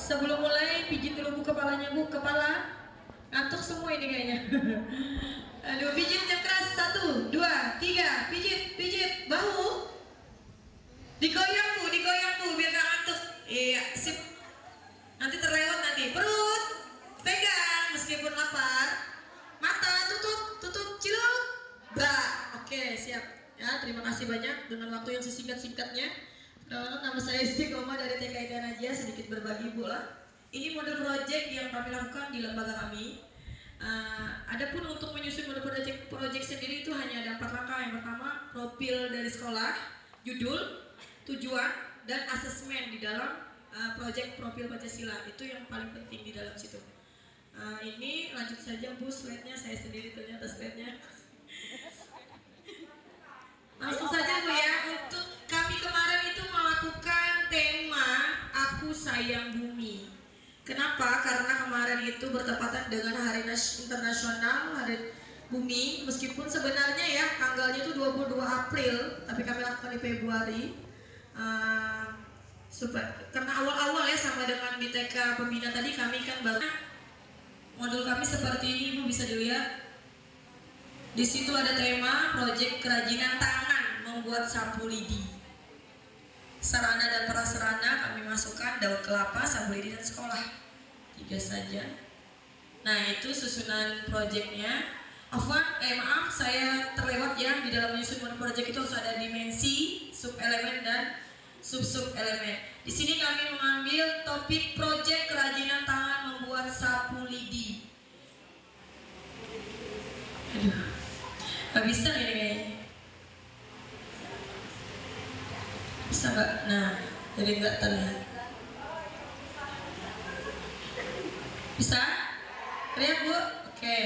Sebelum mulai pijit dulu Bu kepalanya Bu, kepala ngantuk semua ini kayaknya. Aduh, pijit yang keras, 1, 2, 3, pijit, pijit, bahu, digoyang Bu, biar gak ngantuk. Iya, sip. Nanti terlewat nanti, perut, pegang meskipun lapar, mata tutup, tutup, ciluk, bah. Oke, siap. Ya, terima kasih banyak dengan waktu yang sesingkat-singkatnya. Nama saya Istiqomah dari TKITN aja, sedikit berbagi Bu lah. Ini model project yang kami lakukan di lembaga kami. Adapun untuk menyusun model project sendiri itu hanya ada 4 langkah. Yang pertama, profil dari sekolah, judul, tujuan, dan asesmen di dalam project profil Pancasila. Itu yang paling penting di dalam situ. Ini lanjut saja Bu, slide-nya saya sendiri ternyata slide-nya. Langsung saja Bu ya, untuk kami kemarin itu melakukan tema Aku Sayang Bumi. Kenapa? Karena kemarin itu bertepatan dengan Hari Internasional Hari Bumi, meskipun sebenarnya ya tanggalnya itu 22 April, tapi kami lakukan di Februari. Karena awal-awal ya sama dengan di TK Pembina tadi kami kan baru modul kami seperti ini Bu, bisa dilihat. Di situ ada tema proyek kerajinan tangan membuat sapu lidi. Sarana dan prasarana kami masukkan daun kelapa, sapu lidi, dan sekolah. 3 saja. Nah, itu susunan proyeknya. Maaf, saya terlewat ya, di dalam menyusun proyek itu harus ada dimensi, sub elemen, dan sub elemen. Di sini kami mengambil topik proyek kerajinan tangan membuat sapu lidi. Aduh, gak bisa ini kayaknya. Bisa nggak? Nah, jadi nggak terlihat. Bisa? Lihat Bu? Oke.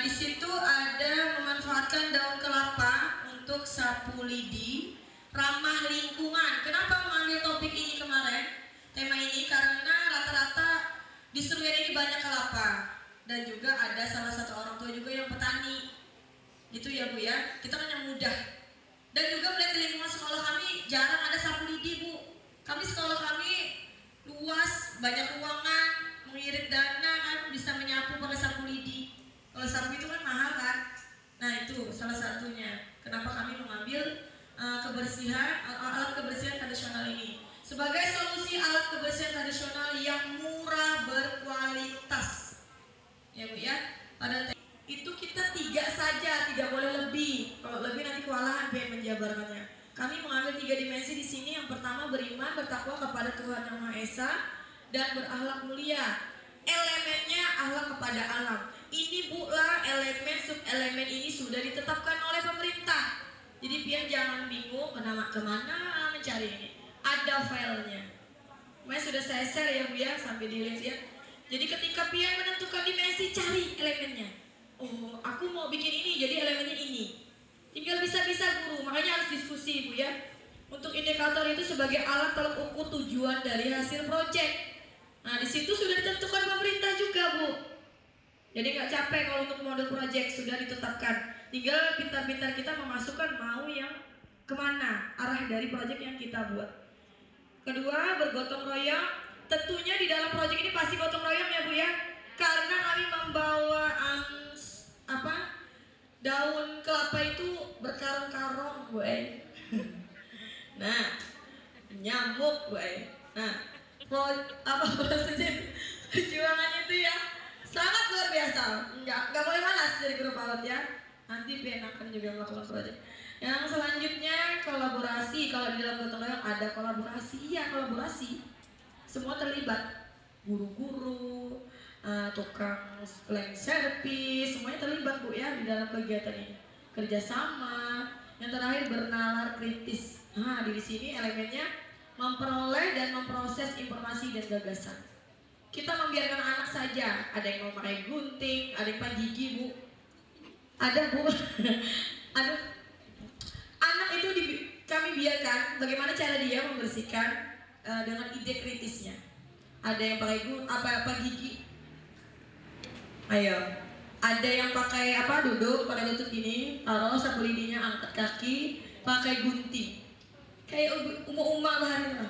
Di situ ada memanfaatkan daun kelapa untuk sapu lidi, ramah lingkungan. Kenapa mengambil topik ini kemarin? Tema ini karena rata-rata di Seruyan ini banyak kelapa, dan juga ada salah satu orang tua juga yang petani. Gitu ya Bu ya. Kita kan yang mudah. Dan juga melihat di lingkungan sekolah kami jarang ada sapu lidi Bu. Sekolah kami luas, banyak ruangan, mengirit dana kan bisa menyapu pakai sapu lidi. Kalau sapu itu kan mahal kan. Nah itu salah satunya. Kenapa kami mengambil alat kebersihan tradisional ini sebagai solusi alat kebersihan tradisional yang murah berkualitas. Ya Bu ya. Pada itu kita 3 saja, tidak boleh lebih. Kalau lebih nanti kewalahan pengen menjabarkannya. Kami mengambil 3 dimensi di sini. Yang pertama, beriman, bertakwa kepada Tuhan Yang Maha Esa, dan berakhlak mulia. Elemennya akhlak kepada alam. Ini Bu lah, elemen sub elemen ini sudah ditetapkan oleh pemerintah. Jadi biar jangan bingung kemana mencari ini. Ada filenya. Sudah saya share ya Bu ya, sampai dilihat ya. Jadi ketika pian menentukan dimensi, cari elemennya. Oh, aku mau bikin ini, jadi elemennya ini. Tinggal bisa-bisa guru, makanya harus diskusi Bu ya. Untuk indikator itu sebagai alat tolak ukur tujuan dari hasil proyek. Nah, di situ sudah ditentukan pemerintah juga Bu. Jadi nggak capek kalau untuk model proyek sudah ditetapkan. Tinggal pintar-pintar kita memasukkan mau yang kemana arah dari proyek yang kita buat. Kedua, bergotong royong. Tentunya di dalam proyek ini pasti gotong royong ya Bu ya. Karena kami membawa daun kelapa itu berkarung-karung Bu. Nah, nyamuk Bu. Nah, perjuangannya itu ya sangat luar biasa. Nggak boleh malas dari grup alat ya. Nanti akan juga melakukan proyek. Yang selanjutnya kolaborasi. Kalau di dalam gotong royong ada kolaborasi, iya kolaborasi. Semua terlibat, guru-guru, tukang lem servis, semuanya terlibat Bu ya di dalam kegiatan ini. Kerjasama. Yang terakhir bernalar kritis. Nah di sini elemennya memperoleh dan memproses informasi dan gagasan. Kita membiarkan anak saja. Ada yang mau pakai gunting, ada yang pakai gigi Bu. Ada Bu. Ada anak itu kami biarkan bagaimana cara dia membersihkan dengan ide kritisnya. Ada yang pakai gigi. Ayo. Ada yang pakai duduk pakai lutut gini, taruh sapu lidinya, angkat kaki, pakai gunting. Kayak uma-uma bahannya.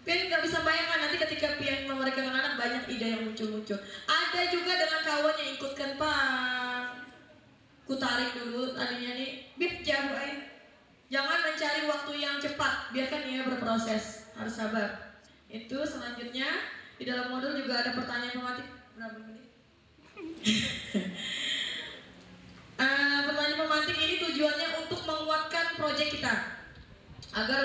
Pian nggak bisa bayangkan nanti ketika Pian memeragakan anak banyak ide yang muncul-muncul. Ada juga dengan kawan yang ikutkan Pak. Ku tarik dulu tadinya nih, bib jago aja. Jangan mencari waktu yang cepat, biarkan dia berproses, harus sabar. Itu selanjutnya di dalam modul juga ada pertanyaan pematik. Berapa menit? Pertanyaan pemantik ini tujuannya untuk menguatkan proyek kita agar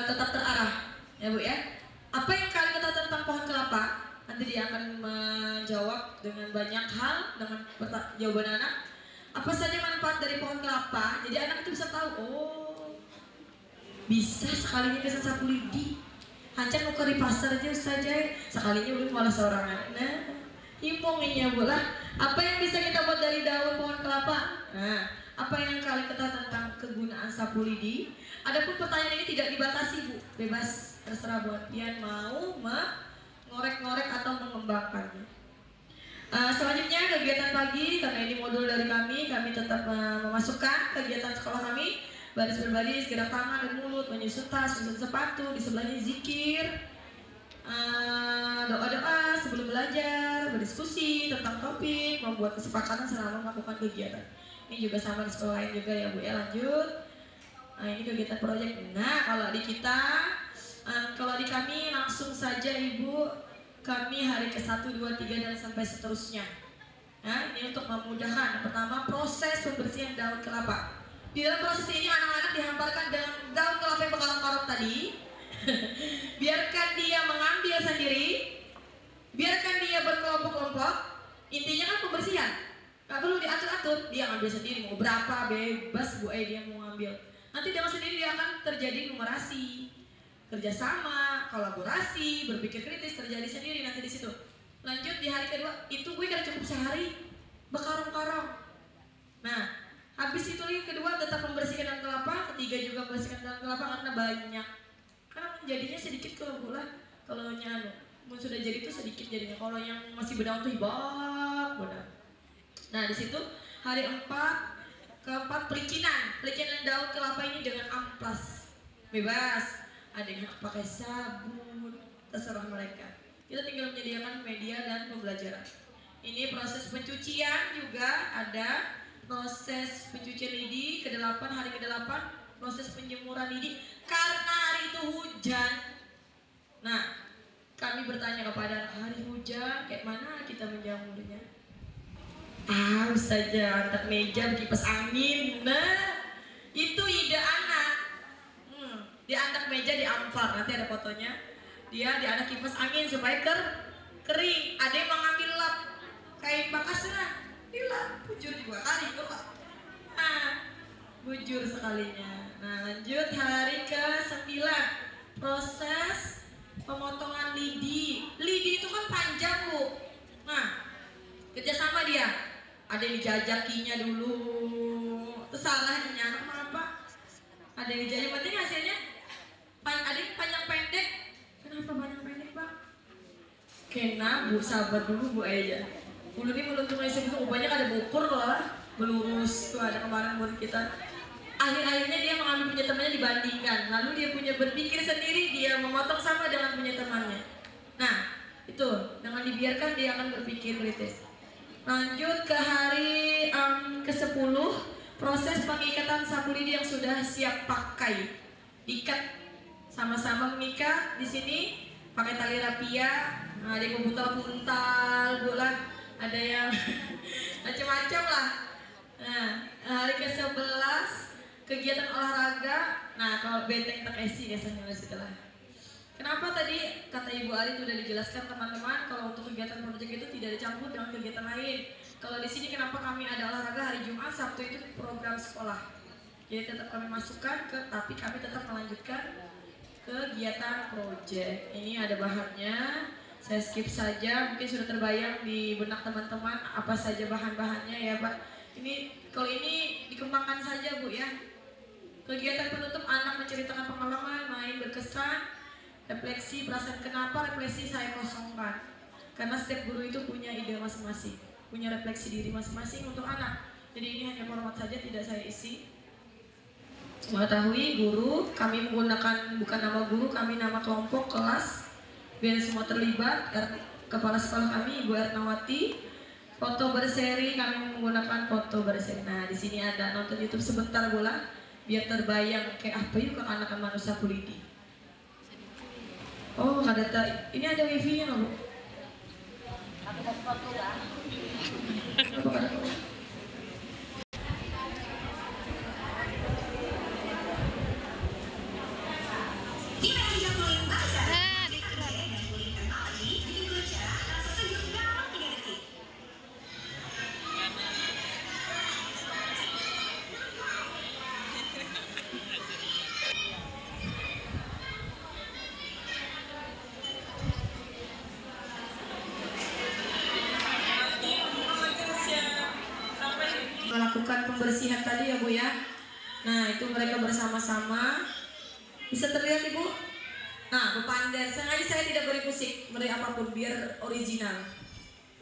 tetap terarah, ya Bu ya. Apa yang kalian ketahui tentang pohon kelapa? Nanti dia akan menjawab dengan banyak hal dengan jawaban anak. Apa saja manfaat dari pohon kelapa? Jadi anak itu bisa tahu, oh bisa sekalinya kesan sapu lidi. Hancan mau ke pasar aja Ustazah, sekalinya belum malah seorang anak. Imponginya Bu lah. Apa yang bisa kita buat dari daun pohon kelapa? Nah, apa yang kalian ketahui tentang kegunaan sapu lidi? Adapun pertanyaan ini tidak dibatasi Bu, bebas terserah buat Pian mau mengorek-ngorek atau mengembangkannya. Selanjutnya kegiatan pagi, karena ini modul dari kami tetap memasukkan kegiatan sekolah kami, baris berbaris, gerak tangan dan mulut, menyusun tas, menyusun sepatu, di sebelahnya zikir, doa-doa sebelum belajar, berdiskusi tentang topik, membuat kesepakatan selama melakukan kegiatan. Ini juga sama di sekolah lain juga ya Bu ya. Lanjut. Nah, ini kegiatan proyek. Nah, kalau di kita, kalau di kami langsung saja Ibu, kami hari ke-1, 2, 3 dan sampai seterusnya. Nah, ini untuk memudahkan. Pertama, proses pembersihan daun kelapa. Di dalam proses ini anak-anak dihamparkan dengan daun kelapa yang berkarang-karang tadi. Biarkan dia mengambil sendiri, biarkan dia berkelompok-kelompok. Intinya kan pembersihan, nggak perlu diatur-atur, dia ambil sendiri mau berapa bebas Bu dia mau ambil. Nanti dengan sendiri dia akan terjadi numerasi, kerjasama, kolaborasi, berpikir kritis terjadi sendiri nanti di situ. Lanjut di hari kedua itu gue kan cukup sehari berkarang-karang. Nah habis itu lagi kedua tetap membersihkan daun kelapa, ketiga juga membersihkan daun kelapa karena banyak. Karena jadinya sedikit kalau bulan, kalau nyanu, sudah jadi itu sedikit jadinya. Kalau yang masih berdaun tuh hibak benar. Nah di situ hari keempat pelikinan daun kelapa ini dengan amplas, bebas. Ada yang pakai sabun, terserah mereka. Kita tinggal menyediakan media dan pembelajaran. Ini proses pencucian juga ada. Proses pencucian lidi ke-8, hari ke-8 proses penjemuran lidi karena hari itu hujan. Nah, kami bertanya kepada hari hujan, kayak mana kita menjamurnya? Saja angkat meja kipas angin. Nah, itu ide anak. Dia angkat meja di ampar, nanti ada fotonya. Dia ada kipas angin supaya kering. Ada yang mengambil lap kain bakas lah. Dilap, bujur 2 kali kok Pak. Nah, bujur sekalinya. Nah, lanjut hari ke-9 proses pemotongan lidi. Lidi itu kan panjang Bu. Nah, kerjasama dia. Ada yang dijajakinya dulu. Terus salahnya anak apa? Ada yang dijajak, penting hasilnya. Ada yang panjang pendek. Kenapa panjang pendek Pak? Kena Bu, sabar dulu Bu aja. Mulut ini mulut tunai itu banyak ada bukur lah, melurus tuh ada kemarin murid kita. Akhir-akhirnya dia mengambil punya temannya dibandingkan, lalu dia punya berpikir sendiri, dia memotong sama dengan punya temannya. Nah itu dengan dibiarkan dia akan berpikir kritis. Lanjut ke hari ke-10 proses pengikatan sapu lidi yang sudah siap pakai. Ikat sama-sama mengikat di sini pakai tali rapia. Nah, ada yang membuntal-buntal bulan. Ada yang macam-macam lah. Nah, hari ke-11 kegiatan olahraga. Nah, kalau benteng tak esi biasanya setelah. Kenapa tadi kata Ibu Ari sudah dijelaskan teman-teman kalau untuk kegiatan proyek itu tidak dicampur dengan kegiatan lain. Kalau di sini kenapa kami ada olahraga hari Jumat, Sabtu itu program sekolah. Jadi tetap kami masukkan tapi kami tetap melanjutkan kegiatan proyek. Ini ada bahannya. Saya skip saja, mungkin sudah terbayang di benak teman-teman apa saja bahan-bahannya ya Pak. Kalau ini dikembangkan saja Bu ya. Kegiatan penutup anak menceritakan pengalaman, main berkesan, refleksi perasaan kenapa refleksi saya kosongkan. Karena setiap guru itu punya ide masing-masing, punya refleksi diri masing-masing untuk anak. Jadi ini hanya format saja, tidak saya isi. Mengetahui guru, kami menggunakan bukan nama guru, kami nama kelompok kelas biar semua terlibat. Kepala sekolah kami Ibu Ernawati. Foto berseri kami menggunakan foto berseri. Nah di sini ada nonton YouTube sebentar bola biar terbayang kayak apa yuk anak manusia kuliti. Oh ada ini ada wifi-nya nggak bu? Melakukan pembersihan tadi ya Bu ya. Nah itu mereka bersama-sama. Bisa terlihat Ibu? Nah berpandai. Sengaja saya tidak beri musik, beri apapun biar original.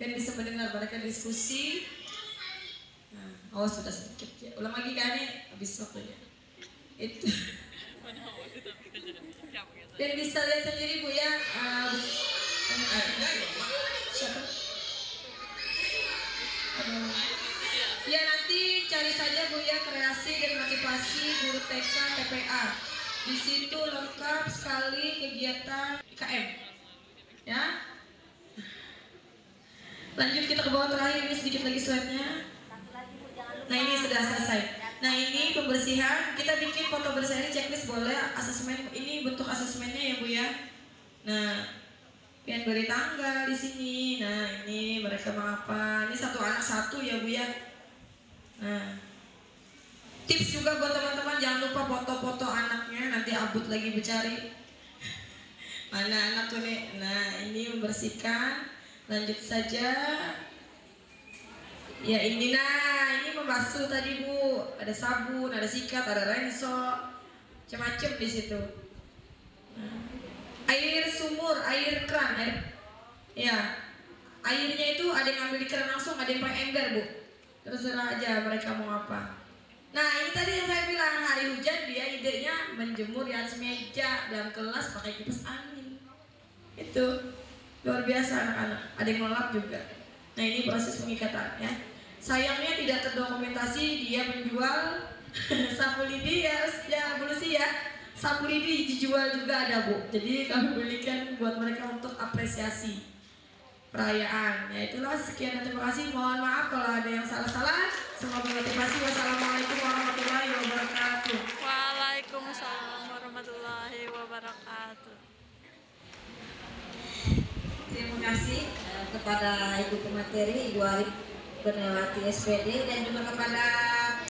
Dan bisa mendengar mereka diskusi. Nah, oh sudah sedikit ya. Ulang lagi kan nih, habis waktunya. Itu. Dan bisa lihat sendiri Bu ya. Siapa? Ya nanti cari saja Bu ya kreasi dan motivasi guru TK TPA. Di situ lengkap sekali kegiatan IKM. Ya. Lanjut kita ke bawah terakhir ini sedikit lagi slide-nya. Nah ini sudah selesai. Nah ini pembersihan. Kita bikin foto berseri checklist boleh. Asesmen ini bentuk asesmennya ya Bu ya. Nah yang beri tanggal di sini. Nah ini mereka mengapa? Ini satu anak satu ya Bu ya. Nah, tips juga buat teman-teman jangan lupa foto-foto anaknya nanti abut lagi mencari mana anak tuh nih. Nah ini membersihkan. Lanjut saja. Ya ini nah ini membasuh tadi Bu. Ada sabun, ada sikat, ada renso, macam-macam di situ. Nah, air sumur, air keran, ya airnya itu ada yang ambil di keran langsung, ada yang pakai ember Bu. Terserah aja mereka mau apa. Nah ini tadi yang saya bilang hari hujan dia idenya menjemur di atas meja dalam kelas pakai kipas angin. Itu luar biasa anak-anak. Ada yang melap juga. Nah ini proses pengikatan ya. Sayangnya tidak terdokumentasi dia menjual sapu lidi ya evolusi ya. Sapu lidi dijual juga ada Bu. Jadi kami belikan buat mereka untuk apresiasi perayaan. Ya itulah sekian dan terima kasih. Mohon maaf kalau ada yang salah-salah. Semoga motivasi. Wassalamualaikum warahmatullahi wabarakatuh. Waalaikumsalam warahmatullahi wabarakatuh. Terima kasih kepada Ibu Pemateri, Ibu Arif Bernawati SPD dan juga kepada